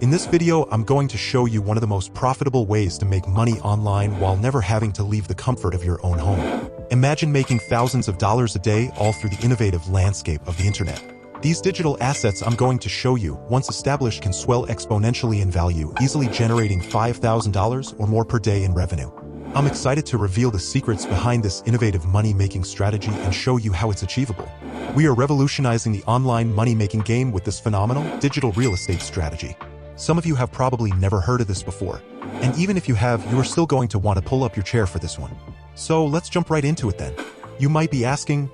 In this video, I'm going to show you one of the most profitable ways to make money online while never having to leave the comfort of your own home. Imagine making thousands of dollars a day all through the innovative landscape of the internet. These digital assets I'm going to show you, once established, can swell exponentially in value, easily generating $5,000 or more per day in revenue. I'm excited to reveal the secrets behind this innovative money-making strategy and show you how it's achievable. We are revolutionizing the online money-making game with this phenomenal digital real estate strategy. Some of you have probably never heard of this before, and even if you have, you are still going to want to pull up your chair for this one. So let's jump right into it then. You might be asking,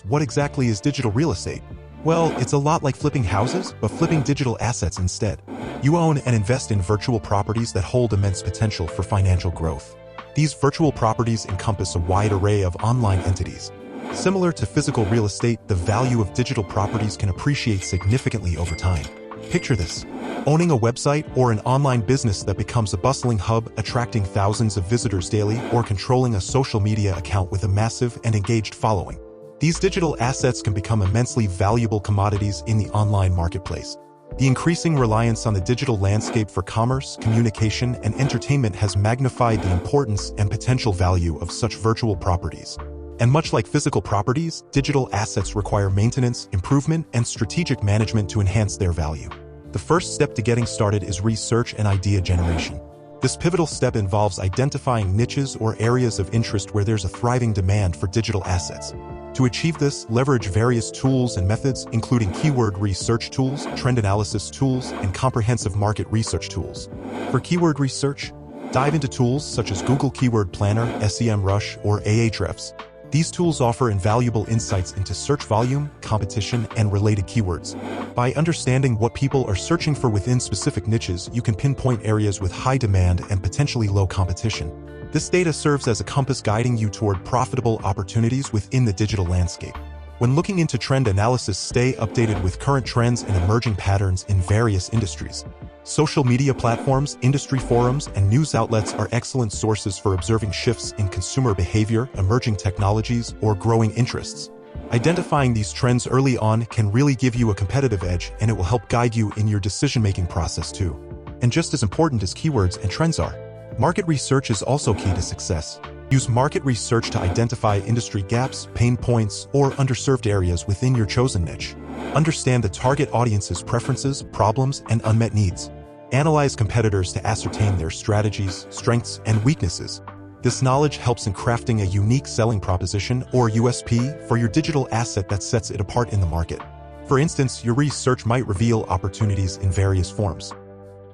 what exactly is digital real estate? Well, it's a lot like flipping houses, but flipping digital assets instead. You own and invest in virtual properties that hold immense potential for financial growth. These virtual properties encompass a wide array of online entities. Similar to physical real estate, the value of digital properties can appreciate significantly over time. Picture this: owning a website or an online business that becomes a bustling hub, attracting thousands of visitors daily, or controlling a social media account with a massive and engaged following. These digital assets can become immensely valuable commodities in the online marketplace. The increasing reliance on the digital landscape for commerce, communication, and entertainment has magnified the importance and potential value of such virtual properties. And much like physical properties, digital assets require maintenance, improvement, and strategic management to enhance their value. The first step to getting started is research and idea generation. This pivotal step involves identifying niches or areas of interest where there's a thriving demand for digital assets. To achieve this, leverage various tools and methods, including keyword research tools, trend analysis tools, and comprehensive market research tools. For keyword research, dive into tools such as Google Keyword Planner, SEMrush, or Ahrefs. These tools offer invaluable insights into search volume, competition, and related keywords. By understanding what people are searching for within specific niches, you can pinpoint areas with high demand and potentially low competition. This data serves as a compass guiding you toward profitable opportunities within the digital landscape. When looking into trend analysis, stay updated with current trends and emerging patterns in various industries. Social media platforms, industry forums, and news outlets are excellent sources for observing shifts in consumer behavior, emerging technologies, or growing interests. Identifying these trends early on can really give you a competitive edge, and it will help guide you in your decision-making process too. And just as important as keywords and trends are, market research is also key to success. Use market research to identify industry gaps, pain points, or underserved areas within your chosen niche. Understand the target audience's preferences, problems, and unmet needs. Analyze competitors to ascertain their strategies, strengths, and weaknesses. This knowledge helps in crafting a unique selling proposition or USP for your digital asset that sets it apart in the market. For instance, your research might reveal opportunities in various forms.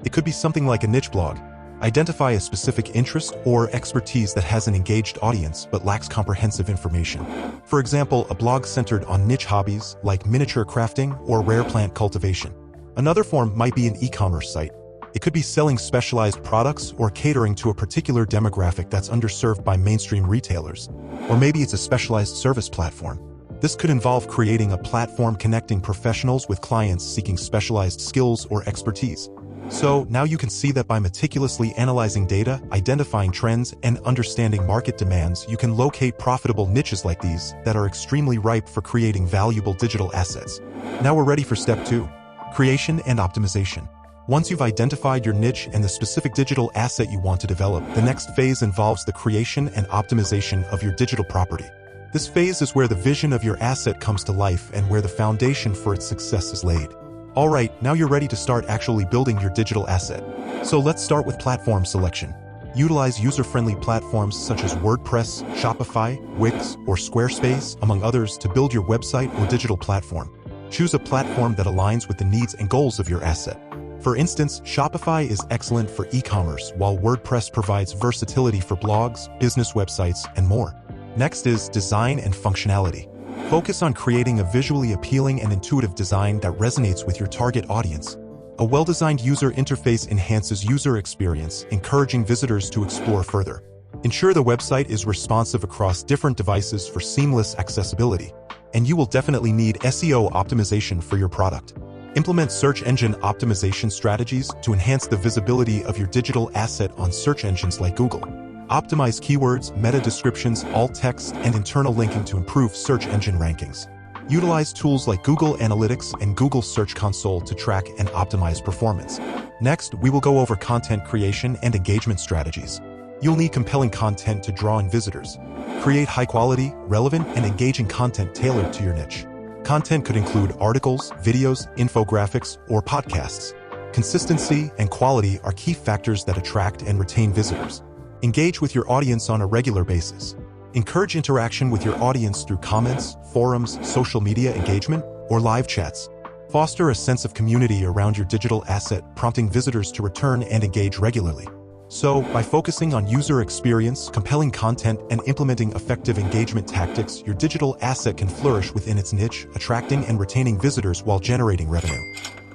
It could be something like a niche blog. Identify a specific interest or expertise that has an engaged audience but lacks comprehensive information. For example, a blog centered on niche hobbies like miniature crafting or rare plant cultivation. Another form might be an e-commerce site. It could be selling specialized products or catering to a particular demographic that's underserved by mainstream retailers. Or maybe it's a specialized service platform. This could involve creating a platform connecting professionals with clients seeking specialized skills or expertise. So now you can see that by meticulously analyzing data, identifying trends, and understanding market demands, you can locate profitable niches like these that are extremely ripe for creating valuable digital assets. Now we're ready for step 2, creation and optimization. Once you've identified your niche and the specific digital asset you want to develop, the next phase involves the creation and optimization of your digital property. This phase is where the vision of your asset comes to life and where the foundation for its success is laid. Alright, now you're ready to start actually building your digital asset. So let's start with platform selection. Utilize user-friendly platforms such as WordPress, Shopify, Wix, or Squarespace, among others, to build your website or digital platform. Choose a platform that aligns with the needs and goals of your asset. For instance, Shopify is excellent for e-commerce, while WordPress provides versatility for blogs, business websites, and more. Next is design and functionality. Focus on creating a visually appealing and intuitive design that resonates with your target audience. A well-designed user interface enhances user experience, encouraging visitors to explore further. Ensure the website is responsive across different devices for seamless accessibility. And you will definitely need SEO optimization for your product. Implement search engine optimization strategies to enhance the visibility of your digital asset on search engines like Google. Optimize keywords, meta descriptions, alt text, and internal linking to improve search engine rankings. Utilize tools like Google Analytics and Google Search Console to track and optimize performance. Next, we will go over content creation and engagement strategies. You'll need compelling content to draw in visitors. Create high-quality, relevant, and engaging content tailored to your niche. Content could include articles, videos, infographics, or podcasts. Consistency and quality are key factors that attract and retain visitors. Engage with your audience on a regular basis. Encourage interaction with your audience through comments, forums, social media engagement, or live chats. Foster a sense of community around your digital asset, prompting visitors to return and engage regularly. So, by focusing on user experience, compelling content, and implementing effective engagement tactics, your digital asset can flourish within its niche, attracting and retaining visitors while generating revenue.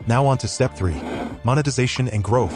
Now on to step 3, monetization and growth.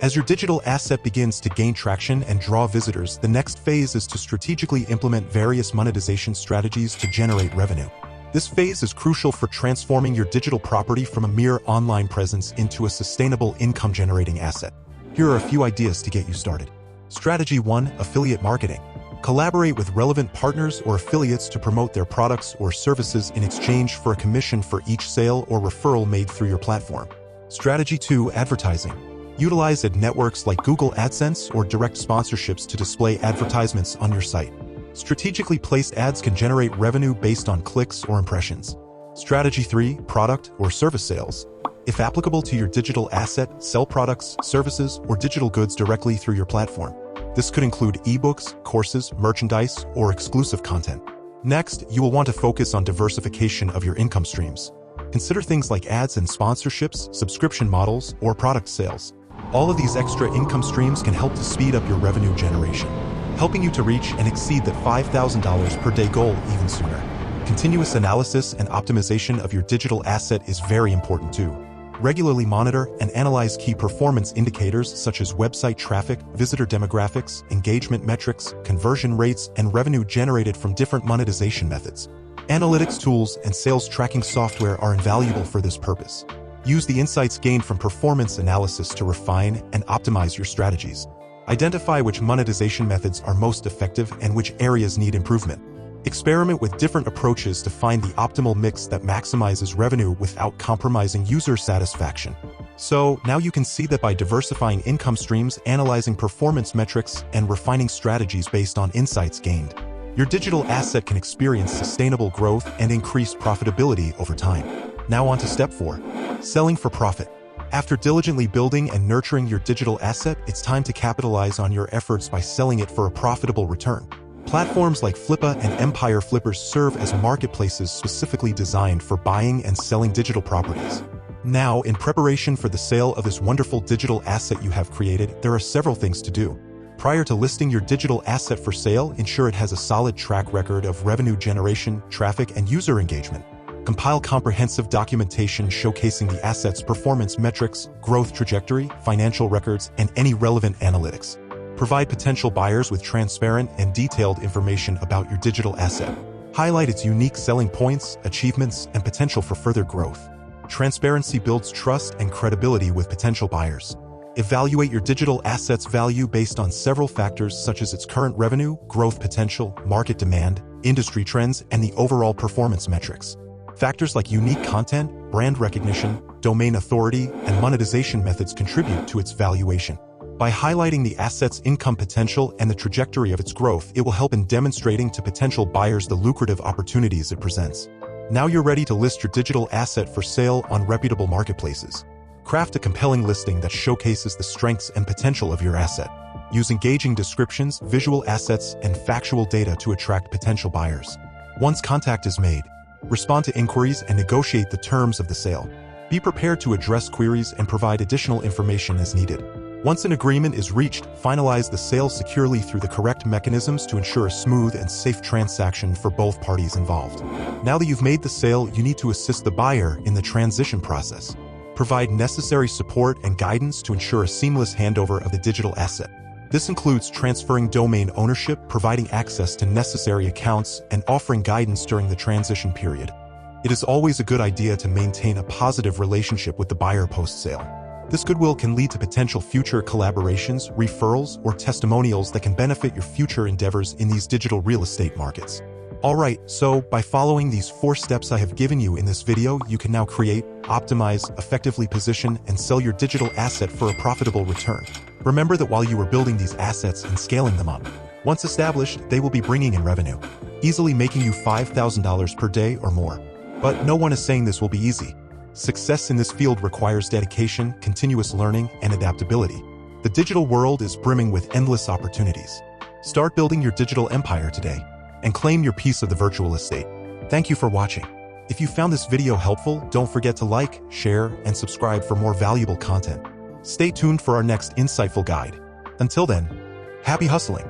As your digital asset begins to gain traction and draw visitors, the next phase is to strategically implement various monetization strategies to generate revenue. This phase is crucial for transforming your digital property from a mere online presence into a sustainable income-generating asset. Here are a few ideas to get you started. Strategy 1. Affiliate marketing. Collaborate with relevant partners or affiliates to promote their products or services in exchange for a commission for each sale or referral made through your platform. Strategy 2. Advertising. Utilize ad networks like Google AdSense or direct sponsorships to display advertisements on your site. Strategically placed ads can generate revenue based on clicks or impressions. Strategy 3. Product or service sales. If applicable to your digital asset, sell products, services, or digital goods directly through your platform. This could include ebooks, courses, merchandise, or exclusive content. Next, you will want to focus on diversification of your income streams. Consider things like ads and sponsorships, subscription models, or product sales. All of these extra income streams can help to speed up your revenue generation, helping you to reach and exceed that $5,000 per day goal even sooner. Continuous analysis and optimization of your digital asset is very important too. Regularly monitor and analyze key performance indicators such as website traffic, visitor demographics, engagement metrics, conversion rates, and revenue generated from different monetization methods. Analytics tools and sales tracking software are invaluable for this purpose. Use the insights gained from performance analysis to refine and optimize your strategies. Identify which monetization methods are most effective and which areas need improvement. Experiment with different approaches to find the optimal mix that maximizes revenue without compromising user satisfaction. So, now you can see that by diversifying income streams, analyzing performance metrics, and refining strategies based on insights gained, your digital asset can experience sustainable growth and increase profitability over time. Now on to step 4, selling for profit. After diligently building and nurturing your digital asset, it's time to capitalize on your efforts by selling it for a profitable return. Platforms like Flippa and Empire Flippers serve as marketplaces specifically designed for buying and selling digital properties. Now, in preparation for the sale of this wonderful digital asset you have created, there are several things to do. Prior to listing your digital asset for sale, ensure it has a solid track record of revenue generation, traffic, and user engagement. Compile comprehensive documentation showcasing the asset's performance metrics, growth trajectory, financial records, and any relevant analytics. Provide potential buyers with transparent and detailed information about your digital asset. Highlight its unique selling points, achievements, and potential for further growth. Transparency builds trust and credibility with potential buyers. Evaluate your digital asset's value based on several factors such as its current revenue, growth potential, market demand, industry trends, and the overall performance metrics. Factors like unique content, brand recognition, domain authority, and monetization methods contribute to its valuation. By highlighting the asset's income potential and the trajectory of its growth, it will help in demonstrating to potential buyers the lucrative opportunities it presents. Now you're ready to list your digital asset for sale on reputable marketplaces. Craft a compelling listing that showcases the strengths and potential of your asset. Use engaging descriptions, visual assets, and factual data to attract potential buyers. Once contact is made, respond to inquiries and negotiate the terms of the sale. Be prepared to address queries and provide additional information as needed. Once an agreement is reached, finalize the sale securely through the correct mechanisms to ensure a smooth and safe transaction for both parties involved. Now that you've made the sale, you need to assist the buyer in the transition process. Provide necessary support and guidance to ensure a seamless handover of the digital asset. This includes transferring domain ownership, providing access to necessary accounts, and offering guidance during the transition period. It is always a good idea to maintain a positive relationship with the buyer post-sale. This goodwill can lead to potential future collaborations, referrals, or testimonials that can benefit your future endeavors in these digital real estate markets. Alright, so by following these 4 steps I have given you in this video, you can now create, optimize, effectively position, and sell your digital asset for a profitable return. Remember that while you are building these assets and scaling them up, once established, they will be bringing in revenue, easily making you $5,000 per day or more. But no one is saying this will be easy. Success in this field requires dedication, continuous learning, and adaptability. The digital world is brimming with endless opportunities. Start building your digital empire today and claim your piece of the virtual estate. Thank you for watching. If you found this video helpful, don't forget to like, share, and subscribe for more valuable content. Stay tuned for our next insightful guide. Until then, happy hustling!